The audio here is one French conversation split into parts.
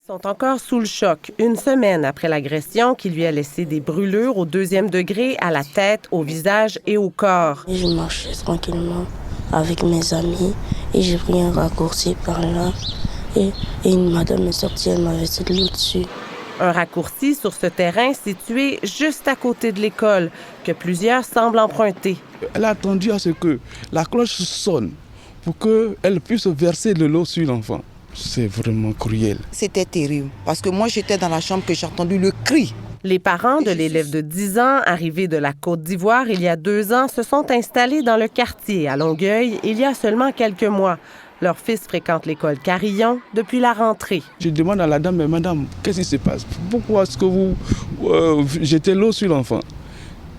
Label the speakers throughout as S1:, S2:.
S1: Sont encore sous le choc, une semaine après l'agression qui lui a laissé des brûlures au 2e degré à la tête, au visage et au corps.
S2: Je marchais tranquillement avec mes amis et j'ai pris un raccourci par là et une madame est sortie, elle m'avait dit de l'eau dessus.
S1: Un raccourci sur ce terrain situé juste à côté de l'école que plusieurs semblent emprunter.
S3: Elle a attendu à ce que la cloche sonne pour qu'elle puisse verser de l'eau sur l'enfant. C'est vraiment cruel.
S4: C'était terrible parce que moi j'étais dans la chambre que j'ai entendu le cri.
S1: Les parents de l'élève de 10 ans, arrivé de la Côte d'Ivoire il y a 2 ans, se sont installés dans le quartier à Longueuil il y a seulement quelques mois. Leur fils fréquente l'école Carillon depuis la rentrée.
S3: Je demande à la dame, mais madame, qu'est-ce qui se passe? Pourquoi est-ce que vous jetez l'eau sur l'enfant?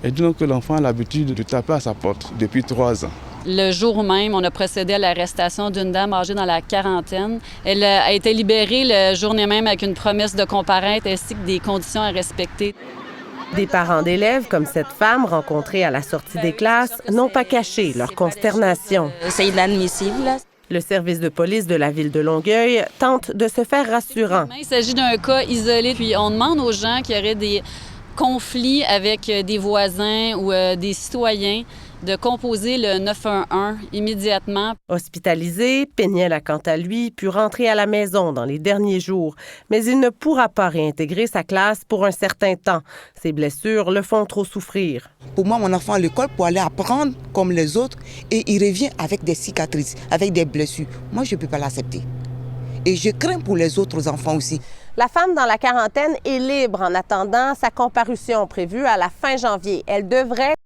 S3: Et dit que l'enfant a l'habitude de taper à sa porte depuis 3 ans.
S5: Le jour même, on a procédé à l'arrestation d'une dame âgée dans la quarantaine. Elle a été libérée le journée même avec une promesse de comparaître ainsi que des conditions à respecter.
S1: Des parents d'élèves, comme cette femme rencontrée à la sortie des classes, n'ont pas caché leur consternation.
S2: C'est inadmissible.
S1: Le service de police de la ville de Longueuil tente de se faire rassurant.
S5: Il s'agit d'un cas isolé, puis on demande aux gens qui auraient des conflits avec des voisins ou des citoyens de composer le 911 immédiatement.
S1: Hospitalisé, Péniel a quant à lui pu rentrer à la maison dans les derniers jours, mais il ne pourra pas réintégrer sa classe pour un certain temps. Ses blessures le font trop souffrir.
S4: Pour moi, mon enfant à l'école pour aller apprendre comme les autres et il revient avec des cicatrices, avec des blessures. Moi, je ne peux pas l'accepter. Et je crains pour les autres enfants aussi.
S1: La femme dans la quarantaine est libre en attendant sa comparution prévue à la fin janvier. Elle devrait